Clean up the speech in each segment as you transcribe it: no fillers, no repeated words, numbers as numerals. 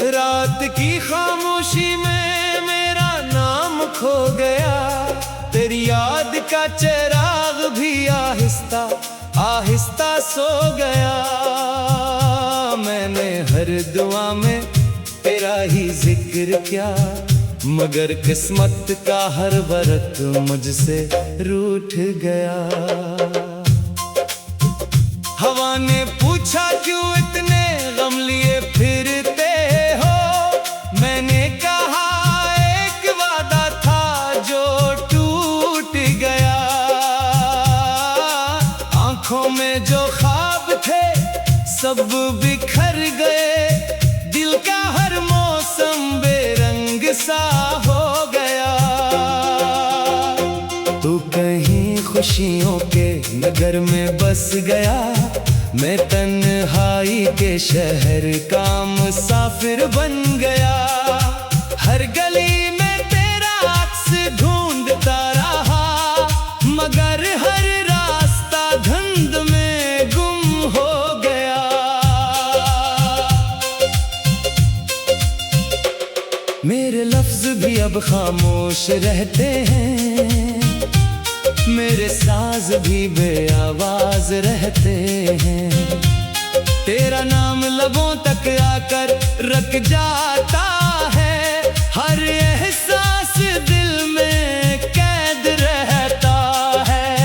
रात की खामोशी में मेरा नाम खो गया, तेरी याद का चिराग भी आहिस्ता आहिस्ता सो गया। मैंने हर दुआ में तेरा ही जिक्र किया, मगर किस्मत का हर वरत मुझसे रूठ गया। हवा ने पूछा क्यों इतने गम लिए फिरते हो, मैंने कहा एक वादा था जो टूट गया। आंखों में जो ख्वाब थे सब बिखर गए, दिल का हर मौसम बेरंग सा हो गया। तू कहीं खुशियों के नगर में बस गया, मैं तन्हाई के शहर का मुसाफिर बन गया। हर गली में तेरा अक्स ढूंढता रहा, मगर हर रास्ता धुंध में गुम हो गया। मेरे लफ्ज भी अब खामोश रहते हैं, मेरे साज भी बेआवाज रहते हैं। तेरा नाम लबों तक आकर रख जाता है, हर एहसास दिल में कैद रहता है।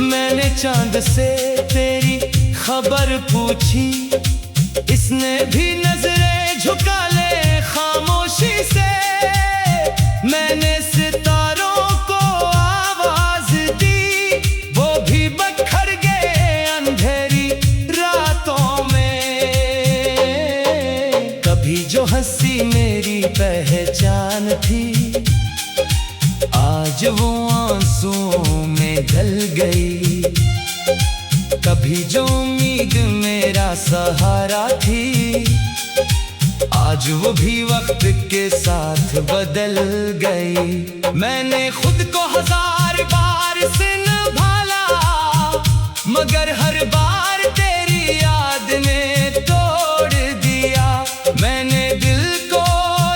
मैंने चांद से तेरी खबर पूछी, इसने भी नजरें झुका ले खामोशी से। मैंने सितारों को आवाज दी, वो भी बखर गए अंधेरी रातों में। कभी जो हंसी मेरी पहचान थी, आज वो आंसुओं में ढल गई। कभी जो उम्मीद मेरा सहारा थी, आज वो भी वक्त के साथ बदल गई। मैंने खुद को हजार बार संभाला, मगर हर बार तेरी याद ने तोड़ दिया। मैंने दिल को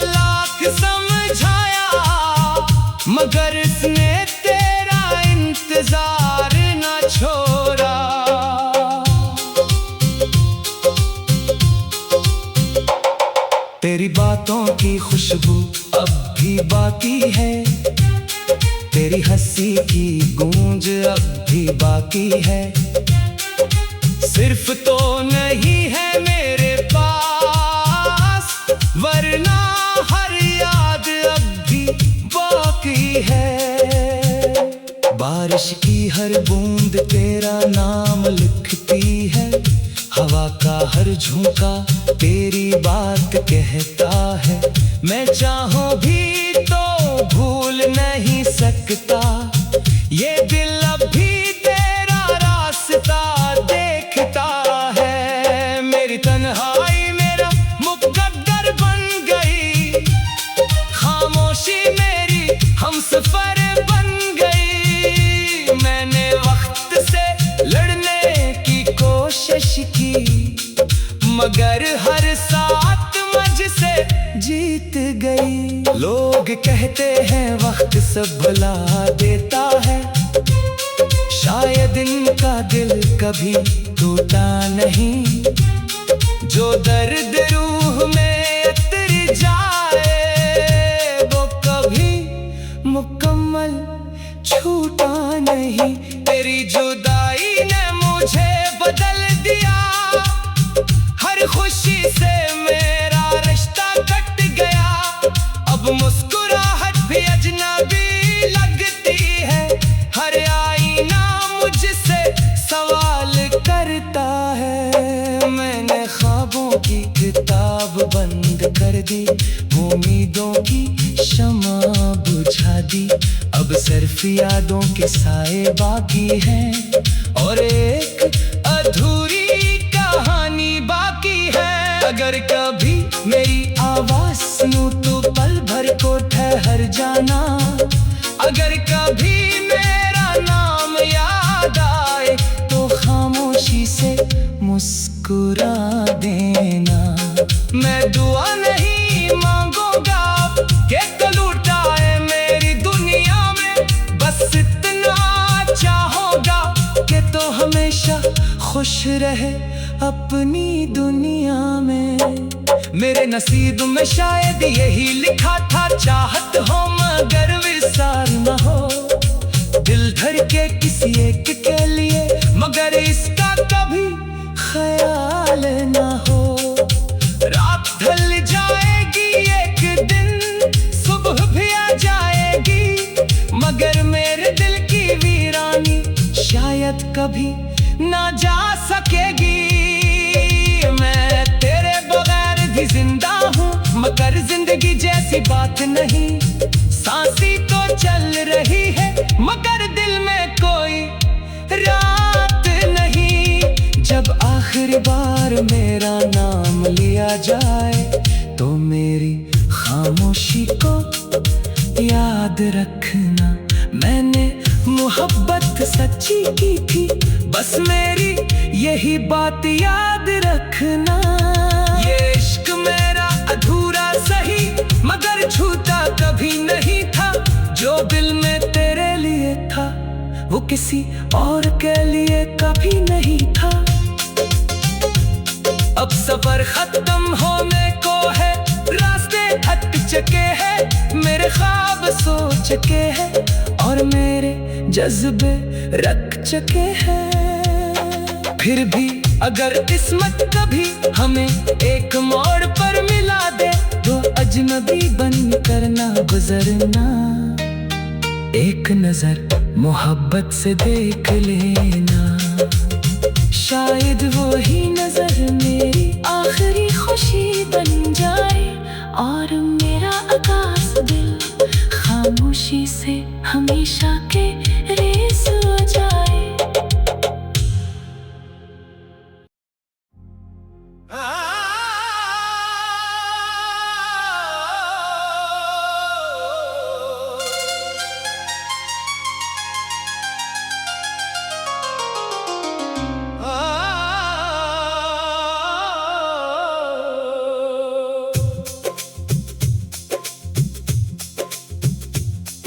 लाख समझाया, मगर इसने तेरा इंतजार न छोड़ा। तेरी बातों की खुशबू अब भी बाकी है, तेरी हंसी की गूंज अब भी बाकी है। सिर्फ तो नहीं है मेरे पास, वरना हर याद अब भी बाकी है। बारिश की हर बूंद तेरा नाम लिखती है, हवा का हर झोंका तेरी बात कहता है। मैं चाहूं भी तो भूल नहीं सकता, ये दिल अब भी तेरा रास्ता देखता है। मेरी तन्हाई मेरा मुकद्दर बन गई, खामोशी मेरी हमसफर बन गई। मैंने वक्त से लड़ने की कोशिश की, मगर हर साथ मुझसे जीत गई। लोग कहते हैं वक्त सब भुला देता है, शायद इनका दिल कभी टूटा नहीं। जो दर्द रूह में उतर जाए, वो कभी मुकम्मल छूटा नहीं। तेरी जुदाई ने मुझे बदल दिया, हर खुशी से मेरा रिश्ता कट गया। अब मुस्कुराहट भी अजनबी लगती है, हर आईना मुझसे सवाल करता है। मैंने ख्वाबों की किताब बंद कर दी, उम्मीदों की शमा बुझा दी। अब अब सिर्फ यादों के साए बाकी हैं और एक अधूरी कहानी बाकी है। अगर कभी मेरी आवाज सुनूं तो पल भर को ठहर जाना, अगर कभी मेरा नाम याद आए तो खामोशी से मुस्कुरा देना। मैं दुआ नहीं मांगूंगा कि तो लुटाए मेरी दुनिया में, बस इतना चाहूंगा कि तो हमेशा खुश रहे अपनी दुनिया में। मेरे नसीब में शायद यही लिखा था, चाहत हो मगर विसार न हो। दिल धर के किसी एक के लिए मगर इसका कभी ख्याल न हो। रात ढल जाएगी एक दिन, सुबह भी आ जाएगी, मगर मेरे दिल की वीरानी शायद कभी ना जा सकेगी। मैं तेरे बगैर भी जिंदा हूँ मगर जिंदगी जैसी बात नहीं। सांसी तो चल रही है मगर दिल में कोई रात नहीं। जब आखिरी बार मेरा नाम लिया जाए तो मेरी खामोशी को याद रखना। मैंने मोहब्बत सच्ची की थी, बस मेरी यही बात याद रखना। ये इश्क मेरा अधूरा सही मगर छूटा कभी नहीं था। जो दिल में तेरे लिए था वो किसी और के लिए कभी नहीं था। अब सफर खत्म होने को है, रास्ते थक चुके हैं, मेरे ख्वाब सो चुके हैं और मेरे जज्बे रख चुके हैं। फिर भी अगर किस्मत कभी हमें एक मोड़ पर मिला दे तो अजनबी बन कर ना गुजरना। एक नजर मोहब्बत से देख लेना, शायद वो ही नजर मेरी आखिरी खुशी बन जाए और मेरा आकाश दिल खामोशी से हमेशा के रेस हो जाए।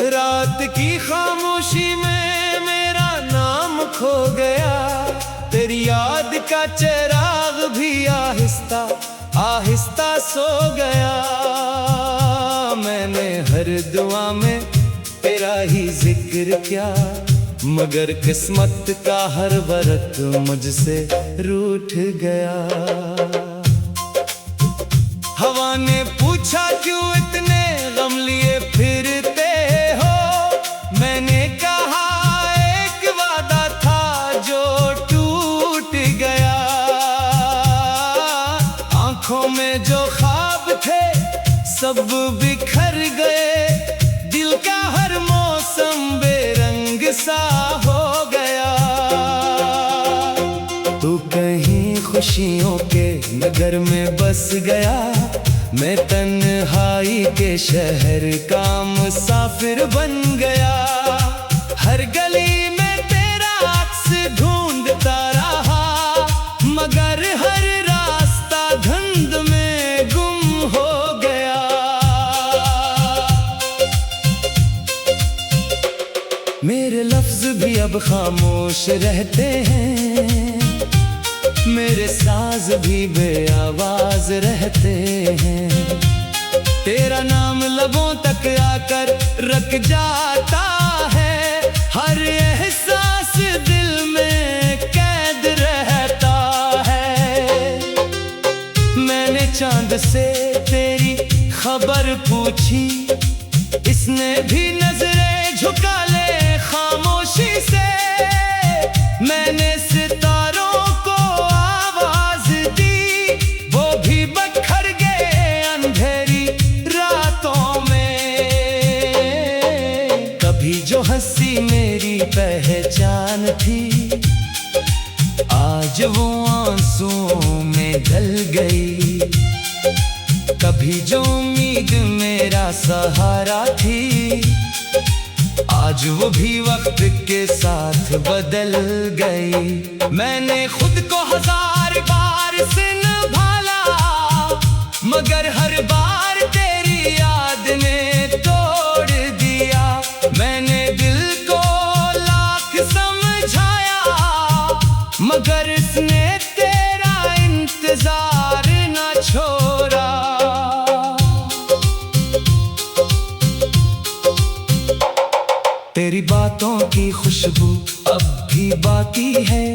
रात की खामोशी में मेरा नाम खो गया, तेरी याद का चिराग भी आहिस्ता आहिस्ता सो गया। मैंने हर दुआ में तेरा ही जिक्र किया मगर किस्मत का हर वरक मुझसे रूठ गया। हवा ने पूछा क्यों इतने गम लिए फिरते हो, मैंने कहा एक वादा था जो टूट गया। आंखों में जो ख्वाब थे सब बिखर गए, दिल का हर मौसम बेरंग सा हो गया। तू कहीं खुशियों के नगर में बस गया, मैं तन्हाई के शहर का मुसाफिर बन गया। हर गली में तेरा अक्स ढूंढता रहा मगर हर रास्ता धुंध में गुम हो गया। मेरे लफ्ज भी अब खामोश रहते हैं, मेरे साज भी बेआवाज रहते हैं। तेरा नाम लबों तक आकर रख जाता है, हर एहसास दिल में कैद रहता है। मैंने चांद से तेरी खबर पूछी, इसने भी नजरें झुका ले खामोशी से। मैंने सितारों को आवाज दी, वो भी बखर गए अंधेरी रातों में। कभी जो मेरी पहचान थी, आज वो आंसुओं में ढल गई। कभी जो उम्मीद मेरा सहारा थी, आज वो भी वक्त के साथ बदल गई। मैंने खुद को 1000 बार संभाला, मगर हर बार तेरी याद ने तोड़ दिया। मैंने दिल को लाख समझाया, मगर इसने तेरा इंतजार न छोड़ा। तेरी बातों की खुशबू अब भी बाकी है,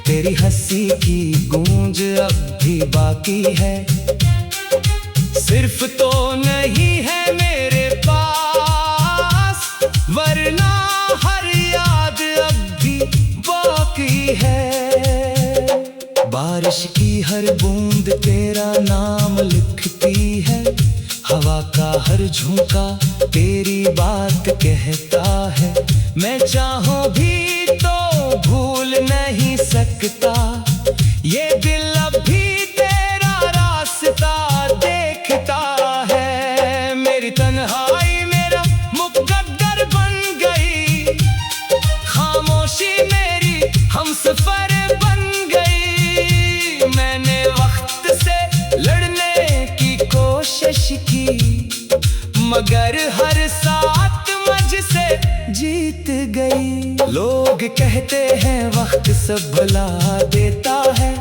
तेरी हंसी की गूंज अब भी बाकी है। सिर्फ तो नहीं है मेरे पास, वरना हर याद अब भी बाकी है। बारिश की हर बूंद तेरा नाम लिखती है, हवा का हर झोंका तेरी बात कहता है। मैं चाहूं भी तो भूल नहीं सकता, ये दिल अब भी तेरा रास्ता देखता है। मेरी तन्हाई मेरा मुकद्दर बन गई, खामोशी मेरी हमसफर बन गई। मैंने वक्त से लड़ने की कोशिश की, मगर हर साथ मुझसे जीत गई। लोग कहते हैं वक्त सब भुला देता है,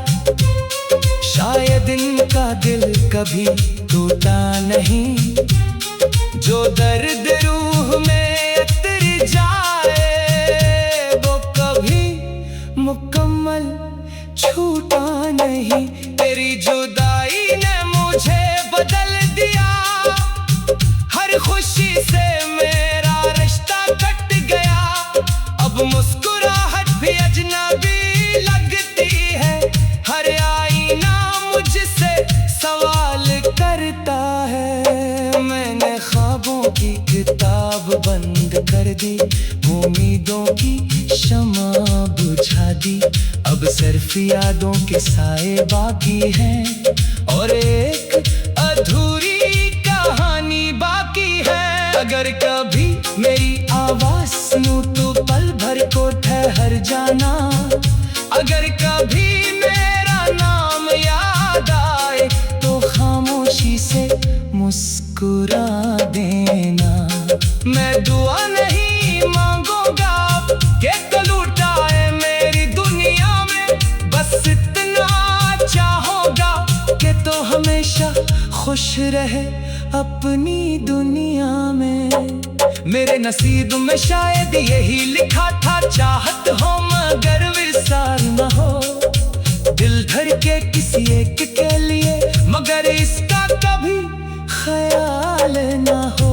शायद इनका दिल कभी टूटा नहीं। जो दर्द रूह में उतर जाए, वो कभी मुकम्मल छूटा नहीं। तेरी जुदाई ने मुझे बदल दिया, हर खुशी से मेरा रिश्ता कट गया। अब मुस्कुराहट भी अजनबी लगती है, हर आईना मुझसे सवाल करता है। मैंने ख्वाबों की किताब बंद कर दी, उम्मीदों की शमा बुझा दी। अब सिर्फ यादों के साए बाकी हैं, और एक अधूरी कहानी बाकी है। अगर कभी मेरी आवाज सुनूं तो पल भर को ठहर जाना, अगर कभी मेरा नाम याद आए तो खामोशी से मुस्कुरा देना। मैं दुआ नहीं मांगूंगा कि तो लुटाए मेरी दुनिया में, बस इतना चाहूंगा कि तो हमेशा खुश रहे अपनी दुनिया में। मेरे नसीब में शायद यही लिखा था, चाहत हो मगर विसार न हो। दिल धड़के किसी एक के लिए, मगर इसका कभी ख्याल न हो।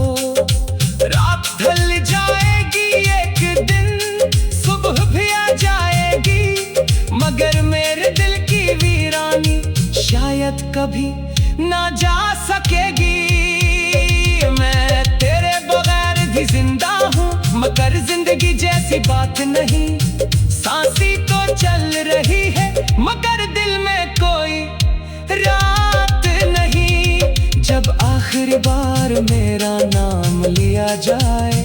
रात ढल जाएगी एक दिन, सुबह भी आ जाएगी, मगर मेरे दिल की वीरानी शायद कभी ना जा सकेगी। मैं तेरे बगैर भी जिंदा हूँ, मगर जिंदगी जैसी बात नहीं। सांसी तो चल रही है, मगर दिल में कोई रात नहीं। जब आखिरी बार मेरा नाम लिया जाए,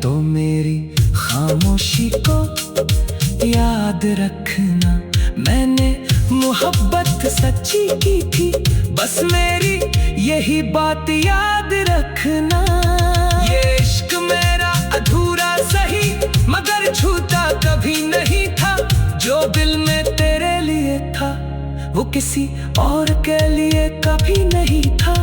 तो मेरी खामोशी को याद रखना। मैंने मोहब्बत सच्ची की थी, बस मेरी यही बात याद रखना। ये इश्क मेरा अधूरा सही, मगर छूटा कभी नहीं था। जो दिल में तेरे लिए था, वो किसी और के लिए कभी नहीं था।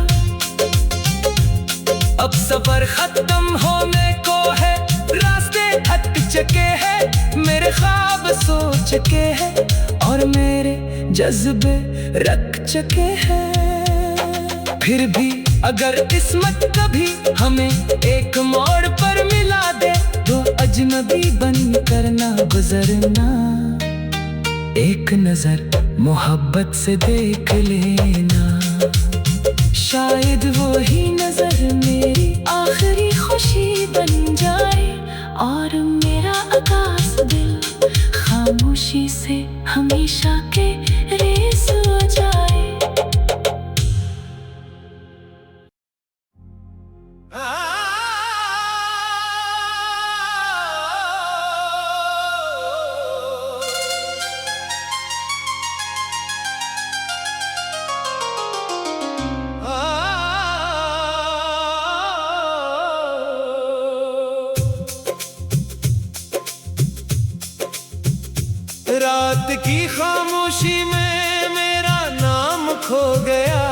अब सफर खत्म होने को है, रास्ते थक चुके हैं, मेरे ख्वाब सो चुके हैं, और मेरे जज्बे रख चुके हैं। फिर भी अगर किस्मत कभी हमें एक मोड़ पर मिला दे, तो अजनबी बन कर ना गुजरना। एक नजर मोहब्बत से देख लेना, शायद वो ही नजर मेरी आखिरी खुशी बन जाए। और मेरा आकाश दिल खामोशी से हमेशा के रेस हो जाए। रात की खामोशी में मेरा नाम खो गया,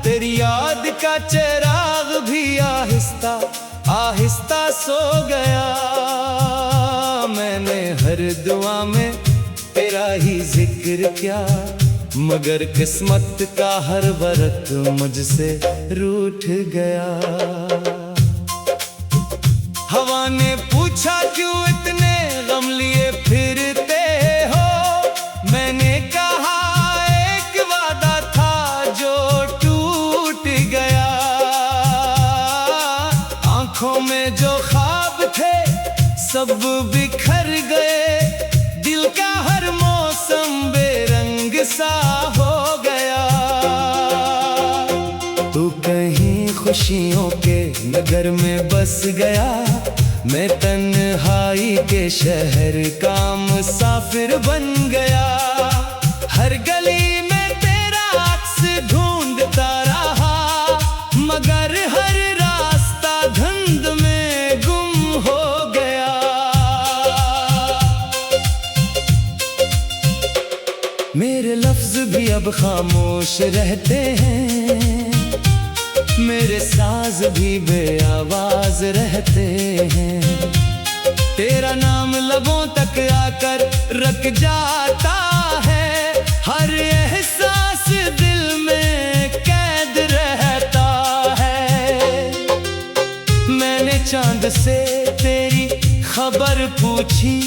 तेरी याद का चिराग भी आहिस्ता आहिस्ता सो गया। मैंने हर दुआ में तेरा ही जिक्र किया, मगर किस्मत का हर वरत मुझसे रूठ गया। हवा ने पूछा क्यों इतने गम लिए फिरते हो, मैंने कहा एक वादा था जो टूट गया। आंखों में जो ख्वाब थे सब बिखर गए, दिल का हर मौसम बेरंग सा हो गया। तू कहीं खुशियों के नगर में बस गया, मैं तन्हाई के शहर का मुसाफिर बन गया। हर गली में तेरा अक्स ढूंढता रहा, मगर हर रास्ता धुंध में गुम हो गया। मेरे लफ्ज भी अब खामोश रहते हैं, मेरे साज भी बेआवाज रहते हैं। तेरा नाम लबों तक आकर रख जाता है, हर एहसास दिल में कैद रहता है। मैंने चांद से तेरी खबर पूछी,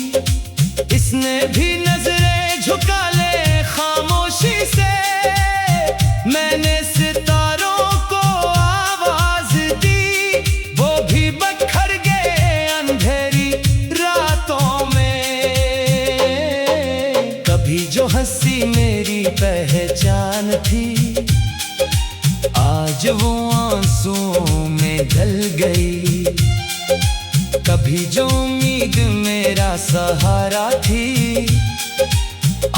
इसने भी नजरें झुका ले खामोशी से। मैंने सितारों को आवाज दी, वो भी बखर गए अंधेरी रातों में। कभी जो हंसी मेरी पहचान थी, आज वो आंसुओं में ढल गई। कभी जो उम्मीद मेरा सहारा थी,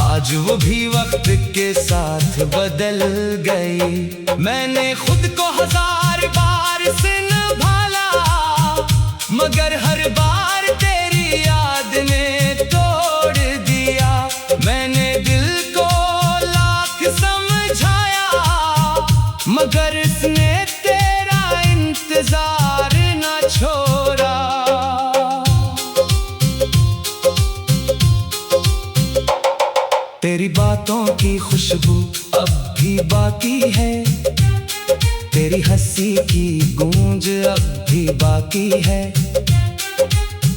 आज वो भी वक्त के साथ बदल गई। मैंने खुद को हजार बार संभाला, मगर हर बार तेरी याद ने तोड़ दिया। मैंने दिल को लाख समझाया, मगर इसने तेरा इंतजार न छोड़ा। तेरी बातों की खुशबू अब भी बाकी है, तेरी हंसी की गूंज अब भी बाकी है।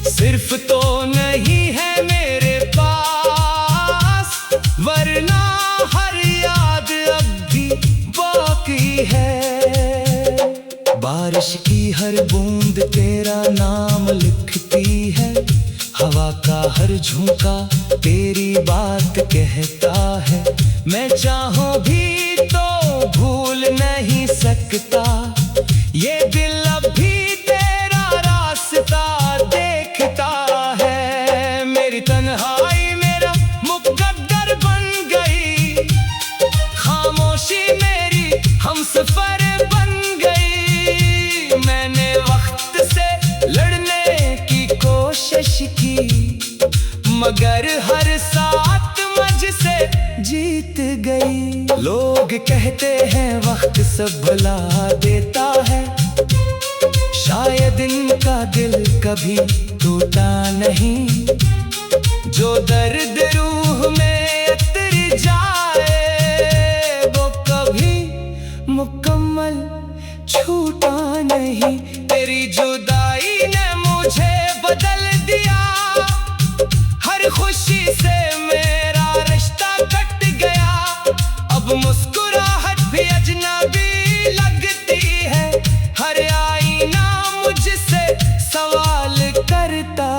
सिर्फ तो नहीं है मेरे पास, वरना हर याद अब भी बाकी है। बारिश की हर बूंद तेरा नाम लिखती है, हवा का हर झोंका तेरी बात कहता है। मैं चाहूं भी तो भूल नहीं सकता, ये दिल अब भी तेरा रास्ता देखता है। मेरी तन्हाई मेरा मुकद्दर बन गई, खामोशी मेरी हमसफर बन गई। मैंने वक्त से लड़ने की कोशिश की, मगर हर साथ मुझसे जीत गई। लोग कहते हैं वक्त सब भुला देता है, शायद इनका दिल कभी टूटा नहीं। जो दर्द रूह में उतर जाए, वो कभी मुकम्मल छूटा नहीं। तेरी जुदाई ने मुझे बदल दिया, हर खुशी से मेरा रिश्ता कट गया। अब मुस्कुराहट भी अजनबी लगती है, हर आईना मुझसे सवाल करता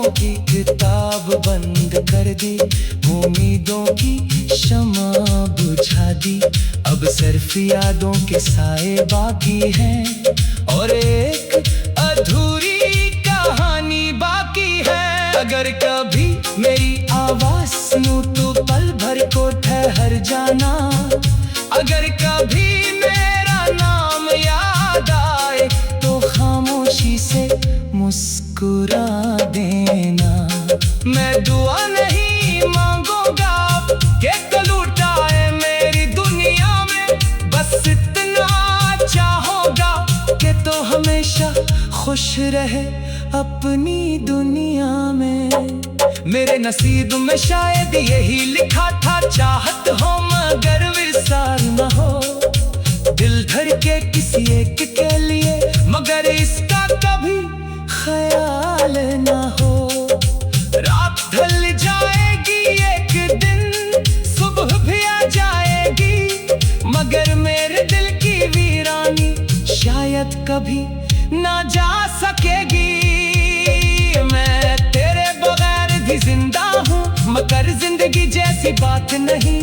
ख्वाबों की किताब बंद कर दी, उम्मीदों की शमा बुझा दी। अब सिर्फ यादों के साए बाकी हैं और एक अधूरी कहानी बाकी है। अगर कभी मेरी आवाज सुनूं तो पल भर को ठहर जाना, अगर कभी मेरा नाम याद आए तो खामोशी से मुस्कुरा देना। मैं दुआ नहीं मांगूंगा कि कल उठाए मेरी दुनिया में, बस इतना चाहूंगा कि तो हमेशा खुश रहे अपनी दुनिया में। मेरे नसीब में शायद यही लिखा था, चाहत हो मगर विसार न हो। दिल धड़के किसी एक के लिए मगर इसका कभी ख्याल न हो। रात ढल जाएगी एक दिन, सुबह भी आ जाएगी, मगर मेरे दिल की वीरानी शायद कभी ना जा सकेगी। मैं तेरे बगैर भी जिंदा हूँ मगर जिंदगी जैसी बात नहीं।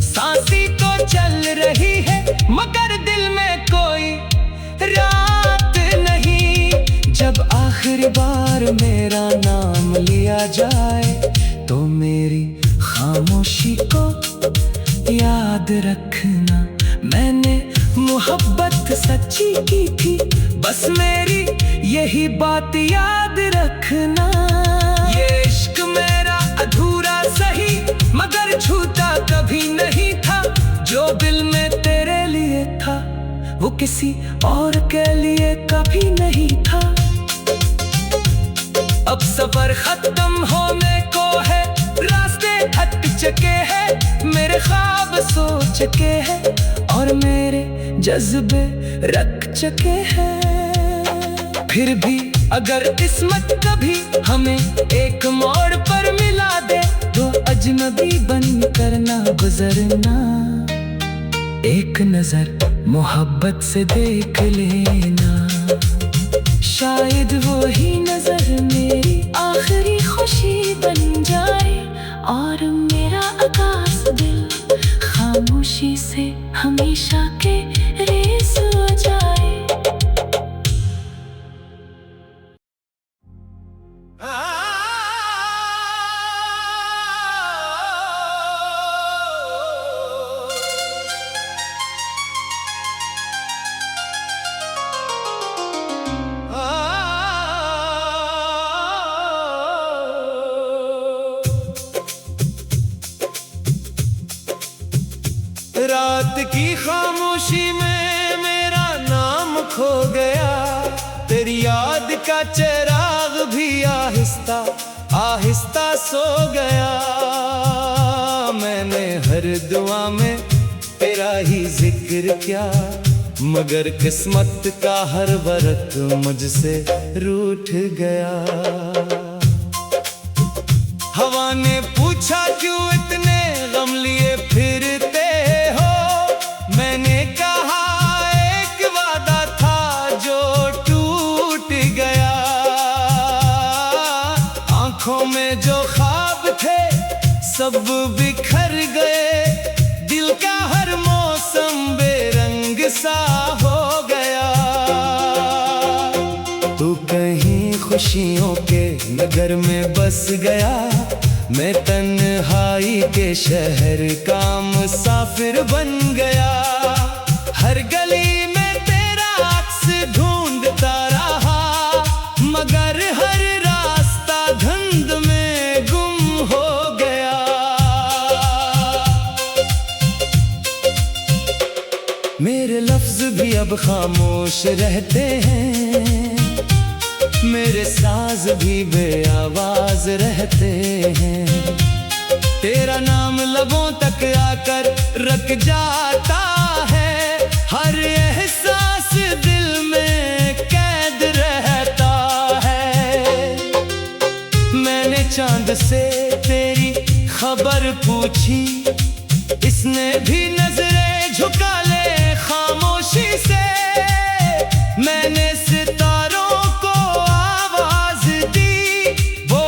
सांसी तो चल रही है मगर दिल में कोई रात नहीं। जब आखिरी बार मेरा नाम लिया जाए तो मेरी खामोशी को याद रखना। मैंने मोहब्बत सच्ची की थी, बस मेरी यही बात याद रखना। ये इश्क मेरा अधूरा सही मगर छूटा कभी नहीं था। जो दिल में तेरे लिए था वो किसी और के लिए कभी नहीं था। अब सफर खत्म होने को है, रास्ते थक चुके हैं, मेरे ख्वाब सो चुके हैं और मेरे जज्बे रख चुके हैं। फिर भी अगर किस्मत कभी हमें एक मोड़ पर मिला दे तो अजनबी बन कर ना गुजरना। एक नजर मोहब्बत से देख लेना, शायद वो ही नजर मेरी आखिरी खुशी बन जाए और मेरा आकाश दिल खामोशी से हमेशा के रेस हो जाए। रात की खामोशी में मेरा नाम खो गया, तेरी याद का चिराग भी आहिस्ता आहिस्ता सो गया। मैंने हर दुआ में तेरा ही जिक्र किया मगर किस्मत का हर वरक मुझसे रूठ गया। हवा ने पूछा क्यों इतने गम लिए फिरते हो, मैंने कहा एक वादा था जो टूट गया। आंखों में जो ख्वाब थे सब बिखर गए, दिल का हर मौसम बेरंग सा हो गया। तू कहीं खुशियों के नगर में बस गया, मैं तन्हाई के शहर का मुसाफिर बन गया। हर गली में तेरा अक्स ढूंढता रहा मगर हर रास्ता धुंध में गुम हो गया। मेरे लफ्ज भी अब खामोश रहते हैं, मेरे साज भी बेआवाज रहते हैं। तेरा नाम लबों तक आकर रख जाता है, हर एहसास दिल में कैद रहता है। मैंने चांद से तेरी खबर पूछी, इसने भी नजरें झुका ले खामोशी से। मैंने सितारों को आवाज दी, वो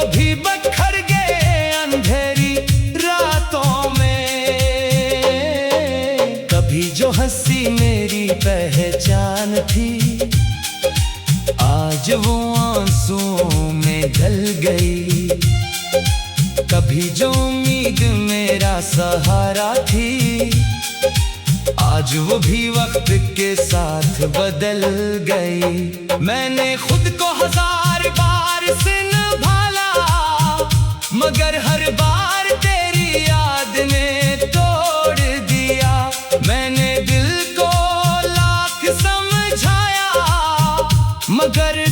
आज वो आंसुओं में ढल गई। कभी जो उम्मीद मेरा सहारा थी, आज वो भी वक्त के साथ बदल गई। मैंने खुद को 1000 बार से संभाला, मगर हर बार तेरी याद ने तोड़ दिया। मैंने दिल को लाख समझाया, मगर